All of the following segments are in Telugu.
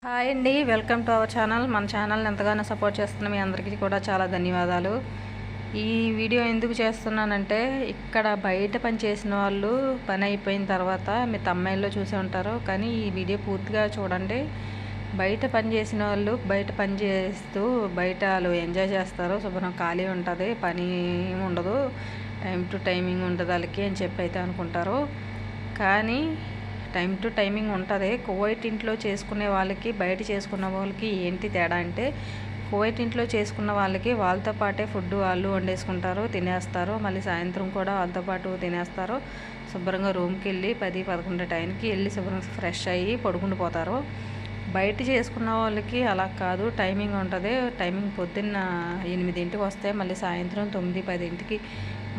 హాయ్ అండి, వెల్కమ్ టు అవర్ ఛానల్. మన ఛానల్ని ఎంతగానో సపోర్ట్ చేస్తున్న మీ అందరికీ కూడా చాలా ధన్యవాదాలు. ఈ వీడియో ఎందుకు చేస్తున్నానంటే, ఇక్కడ బయట పని చేసిన వాళ్ళు పని అయిపోయిన తర్వాత మీ తమ్ముళ్ళలో చూసే ఉంటారు, కానీ ఈ వీడియో పూర్తిగా చూడండి. బయట పని చేసిన వాళ్ళు బయట పని చేస్తూ బయట వాళ్ళు ఎంజాయ్ చేస్తారు, శుభ్రం ఖాళీ ఉంటుంది, పని ఉండదు, టైం టు టైమింగ్ ఉంటుంది వాళ్ళకి అని చెప్పి అయితే అనుకుంటారు. కానీ టైం టు టైమింగ్ ఉంటుంది. కువైట్ ఇంట్లో చేసుకునే వాళ్ళకి బయట చేసుకున్న వాళ్ళకి ఏంటి తేడా అంటే, కువైట్ ఇంట్లో చేసుకున్న వాళ్ళకి వాళ్ళతో పాటే ఫుడ్ వాళ్ళు వండేసుకుంటారు, తినేస్తారు, మళ్ళీ సాయంత్రం కూడా వాళ్ళతో పాటు తినేస్తారు, శుభ్రంగా రూమ్కి వెళ్ళి 10-11 టైంకి వెళ్ళి శుభ్రంగా ఫ్రెష్ అయ్యి పడుకుండిపోతారు. బయట చేసుకున్న వాళ్ళకి అలా కాదు, టైమింగ్ ఉంటుంది. టైమింగ్ పొద్దున్న 8ంటికి వస్తే మళ్ళీ సాయంత్రం 9-10ంటికి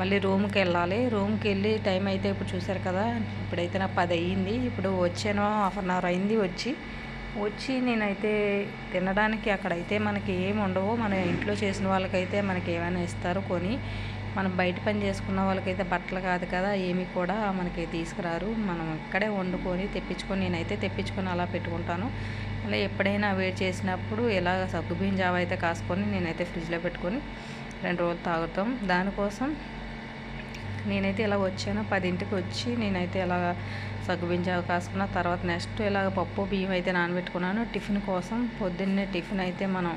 మళ్ళీ రూమ్కి వెళ్ళాలి. రూమ్కి వెళ్ళి టైం అయితే ఇప్పుడు చూసారు కదా, ఇప్పుడైతే నాకు 10 అయ్యింది. ఇప్పుడు వచ్చాను, హాఫ్ అన్ అవర్ అయింది వచ్చి నేనైతే తినడానికి అక్కడైతే మనకి ఏమి ఉండవు. మన ఇంట్లో చేసిన వాళ్ళకైతే మనకి ఏమైనా ఇస్తారు కొని. మనం బయట పని చేసుకున్న వాళ్ళకైతే బట్టలు కాదు కదా, ఏమి కూడా మనకి తీసుకురారు. మనం ఇక్కడే వండుకొని తెప్పించుకొని, నేనైతే తెప్పించుకొని అలా పెట్టుకుంటాను. అలా ఎప్పుడైనా వేడి చేసినప్పుడు ఇలా సగ్గుబియ్యం జావ అయితే కాసుకొని నేనైతే ఫ్రిడ్జ్లో పెట్టుకొని 2 రోజులు తాగుతాం. దానికోసం నేనైతే ఇలా వచ్చాను, 10ంటికి వచ్చి నేనైతే ఇలా సగ్గుబియ్యం జావ కాసుకున్న తర్వాత నెక్స్ట్ ఇలాగ పప్పు బియ్యం అయితే నానబెట్టుకున్నాను టిఫిన్ కోసం. పొద్దున్నే టిఫిన్ అయితే మనం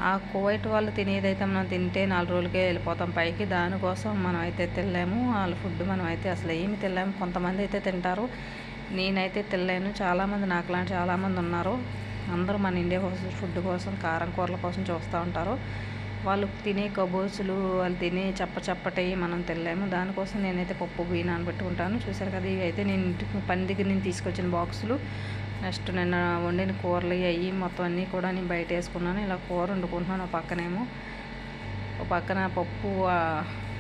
ఆ కువైట్ వాళ్ళు తినేదైతే మనం తింటే 4 రోజులకే వెళ్ళిపోతాం పైకి. దానికోసం మనం అయితే తినలేము, వాళ్ళ ఫుడ్ మనం అయితే అసలు ఏమి తినలేము. కొంతమంది అయితే తింటారు, నేనైతే తినలేను. చాలామంది నాకులాంటి చాలామంది ఉన్నారు. అందరూ మన ఇండియా ఫుడ్ కోసం, కారం కూరల కోసం చూస్తూ ఉంటారు. వాళ్ళు తినే కబోసులు, వాళ్ళు తినే చప్పటి మనం తినలేము. దానికోసం నేనైతే పప్పు బియ్యం నానబెట్టుకుంటాను. చూసారు కదా, ఇవి అయితే నేను ఇంటికి పని దగ్గర నేను తీసుకొచ్చిన బాక్సులు. నెక్స్ట్ నిన్న వండిన కూరలు అవి మొత్తం అన్నీ కూడా నేను బయట వేసుకున్నాను. ఇలా కూర వండుకుంటున్నాను. ఒక పక్కన పప్పు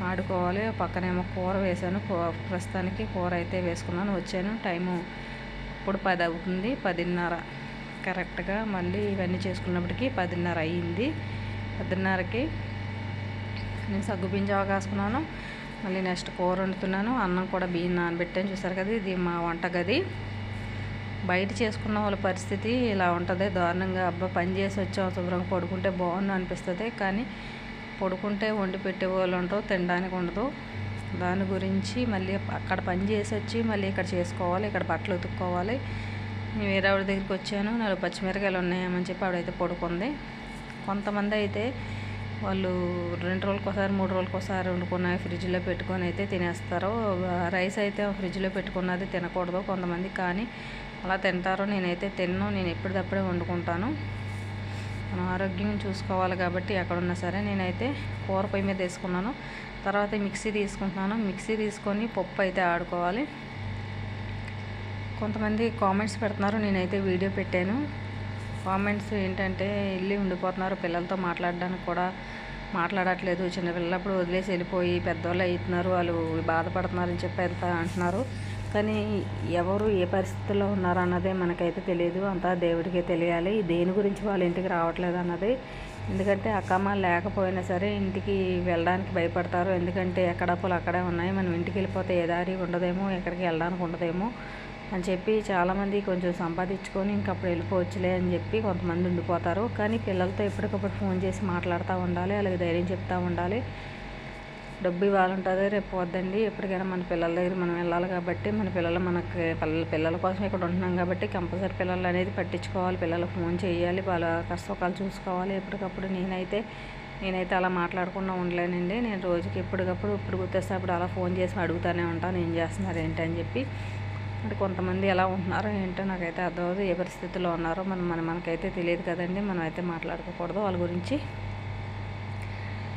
ఆడుకోవాలి, ఒక పక్కనేమో కూర వేసాను. ప్రస్తుతానికి కూర అయితే వేసుకున్నాను. వచ్చాను, టైము ఇప్పుడు 10 అవుతుంది, 10:30 కరెక్ట్గా. మళ్ళీ ఇవన్నీ చేసుకున్నప్పటికీ 10:30 అయ్యింది. 10:30కి నేను సగ్గుబియ్యం జావ కాసుకున్నాను. మళ్ళీ నెక్స్ట్ కూర వండుతున్నాను. అన్నం కూడా బియ్యం నానబెట్టాను. చూసారు కదా, ఇది మా వంటగది. బయట చేసుకున్న వాళ్ళ పరిస్థితి ఇలా ఉంటుంది దారుణంగా. అబ్బా, పని చేసి వచ్చాం, శుభ్రంగా పడుకుంటే బాగుండు అనిపిస్తుంది, కానీ పడుకుంటే వండి పెట్టే వాళ్ళు ఉంటారు, తినడానికి ఉండదు. దాని గురించి మళ్ళీ అక్కడ పని చేసి వచ్చి మళ్ళీ ఇక్కడ చేసుకోవాలి, ఇక్కడ బట్టలు ఉతుక్కోవాలి. నేను వేరే ఆవిడ దగ్గరికి వచ్చాను, 4 పచ్చిమిరకాయలు ఉన్నాయని చెప్పి ఆవిడైతే పడుకుంది. కొంతమంది అయితే వాళ్ళు 2 రోజులకోసారి 3 రోజులకోసారి వండుకున్నవి ఫ్రిడ్జ్లో పెట్టుకొని అయితే తినేస్తారు. రైస్ అయితే ఫ్రిడ్జ్లో పెట్టుకున్నది తినకూడదు కొంతమంది, కానీ అలా తింటారు. నేనైతే తిన్ను, నేను ఎప్పటికప్పుడే వండుకుంటాను. మనం ఆరోగ్యం చూసుకోవాలి కాబట్టి ఎక్కడున్నా సరే. నేనైతే కూర పొయ్యి మీద వేసుకున్నాను. తర్వాత మిక్సీ తీసుకుంటున్నాను. మిక్సీ తీసుకొని పప్పు అయితే ఆడుకోవాలి. కొంతమంది కామెంట్స్ పెడుతున్నారు, నేనైతే వీడియో పెట్టాను. కామెంట్స్ ఏంటంటే, వెళ్ళి ఉండిపోతున్నారు, పిల్లలతో మాట్లాడడానికి కూడా మాట్లాడట్లేదు, చిన్నపిల్లప్పుడు వదిలేసి వెళ్ళిపోయి పెద్దవాళ్ళు అవుతున్నారు, వాళ్ళు బాధపడుతున్నారని చెప్పి ఎంత అంటున్నారు. కానీ ఎవరు ఏ పరిస్థితుల్లో ఉన్నారు అన్నదే మనకైతే తెలియదు, అంతా దేవుడికే తెలియాలి. దేని గురించి వాళ్ళ ఇంటికి రావట్లేదు అన్నది. ఎందుకంటే అక్కమ్మ లేకపోయినా సరే ఇంటికి వెళ్ళడానికి భయపడతారు. ఎందుకంటే ఎక్కడ అప్పులు అక్కడే ఉన్నాయి, మనం ఇంటికి వెళ్ళిపోతే ఏ దారి ఉండదేమో, ఎక్కడికి వెళ్ళడానికి ఉండదేమో అని చెప్పి చాలామంది కొంచెం సంపాదించుకొని ఇంకప్పుడు వెళ్ళిపోవచ్చులే అని చెప్పి కొంతమంది ఉండిపోతారు. కానీ పిల్లలతో ఎప్పటికప్పుడు ఫోన్ చేసి మాట్లాడుతూ ఉండాలి, అలాగే ధైర్యం చెప్తూ ఉండాలి. డబ్బు ఇవ్వాలంటుంది, రేపు పోద్దండి. ఎప్పటికైనా మన పిల్లల దగ్గర మనం వెళ్ళాలి కాబట్టి, మన పిల్లలు మనకి పిల్లల కోసం ఇక్కడ ఉంటున్నాం కాబట్టి కంపల్సరీ పిల్లలు అనేది పట్టించుకోవాలి, పిల్లలకు ఫోన్ చేయాలి, వాళ్ళ కష్టసుఖాలు చూసుకోవాలి ఎప్పటికప్పుడు. నేనైతే అలా మాట్లాడకుండా ఉండలేనండి. నేను రోజుకి ఎప్పటికప్పుడు ఇప్పుడు గుర్తొస్తే అప్పుడు అలా ఫోన్ చేసి అడుగుతూనే ఉంటాను, ఏం చేస్తున్నారు ఏంటి అని చెప్పి. అంటే కొంతమంది ఎలా ఉంటున్నారో ఏంటో నాకైతే అర్థమవుతుంది, ఏ పరిస్థితుల్లో ఉన్నారో మనకైతే తెలియదు కదండి. మనం అయితే మాట్లాడుకోకూడదు వాళ్ళ గురించి.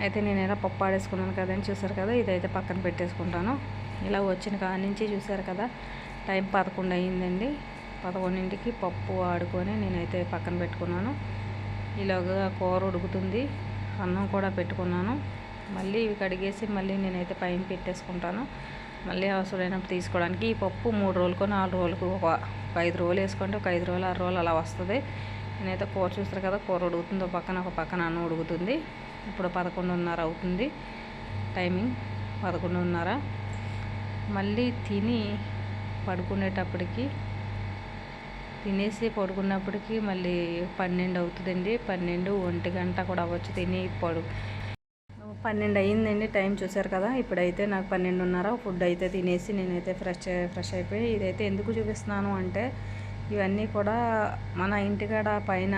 అయితే నేను ఇలా పప్పు ఆడేసుకున్నాను కదండి, చూసారు కదా, ఇదైతే పక్కన పెట్టేసుకుంటాను. ఇలా వచ్చిన కాడి నుంచి చూసారు కదా, టైం 11 అయ్యిందండి. 11ంటికి పప్పు ఆడుకొని నేనైతే పక్కన పెట్టుకున్నాను. ఇలాగా కూర ఉడుకుతుంది, అన్నం కూడా పెట్టుకున్నాను. మళ్ళీ ఇవి కడిగేసి మళ్ళీ నేనైతే పైన పెట్టేసుకుంటాను, మళ్ళీ అవసరమైనప్పుడు తీసుకోవడానికి. ఈ పప్పు 3 రోజులకో 4 రోజులకు ఒక 5 రోజులు వేసుకుంటే ఒక 5 రోజులు 6 రోజులు అలా వస్తుంది. నేనైతే కూర చూస్తారు కదా, కూర ఉడుకుతుంది, ఒక పక్కన అన్నం ఉడుకుతుంది. ఇప్పుడు 11:30 అవుతుంది టైమింగ్, 11:30. మళ్ళీ తిని పడుకునేటప్పటికి తినేసి పడుకున్నప్పటికీ మళ్ళీ 12 అవుతుందండి. 12, 1 గంట కూడా అవ్వచ్చు తిని 12 అయ్యిందండి టైం, చూసారు కదా. ఇప్పుడైతే నాకు 12:30. ఫుడ్ అయితే తినేసి నేనైతే ఫ్రెష్ అయిపోయి ఇదైతే ఎందుకు చూపిస్తున్నాను అంటే, ఇవన్నీ కూడా మన ఇంటికాడ పైన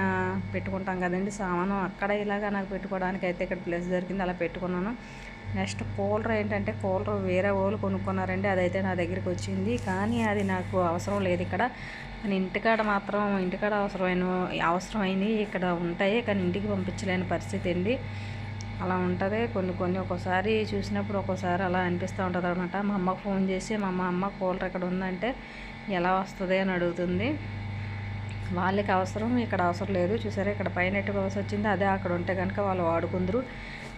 పెట్టుకుంటాం కదండి సామాను, అక్కడ ఇలాగా నాకు పెట్టుకోవడానికి అయితే ఇక్కడ ప్లేస్ దొరికింది, అలా పెట్టుకున్నాను. నెక్స్ట్ కూలర్ ఏంటంటే, కూలర్ వేరే వాళ్ళు కొనుక్కున్నారండి, అదైతే నా దగ్గరికి వచ్చింది. కానీ అది నాకు అవసరం లేదు ఇక్కడ. కానీ ఇంటికాడ మాత్రం అవసరమైనవి ఇక్కడ ఉంటాయి, కానీ ఇంటికి పంపించలేని పరిస్థితి అండి. అలా ఉంటుంది కొన్ని ఒక్కోసారి చూసినప్పుడు ఒక్కోసారి అలా అనిపిస్తూ ఉంటుంది అనమాట. మా అమ్మకు ఫోన్ చేసి, అమ్మ కూలర్ ఎక్కడ ఉందంటే ఎలా వస్తుంది అని అడుగుతుంది. వాళ్ళకి అవసరం, ఇక్కడ అవసరం లేదు. చూసారా ఇక్కడ పైన ఎట్టుకోవాల్సి వచ్చింది, అదే అక్కడ ఉంటే కనుక వాళ్ళు వాడుకుందరు.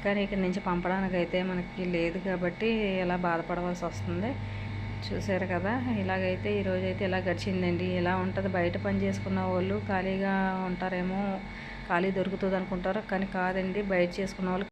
కానీ ఇక్కడ నుంచి పంపడానికి అయితే మనకి లేదు కాబట్టి ఇలా బాధపడవలసి వస్తుంది. చూసారు కదా, ఇలాగైతే ఈరోజైతే ఇలా గడిచిందండి. ఇలా ఉంటుంది. బయట పని చేసుకున్న వాళ్ళు ఖాళీగా ఉంటారేమో, ఖాళీ దొరుకుతుంది అనుకుంటారు, కానీ కాదండి. బయట చేసుకున్న వాళ్ళు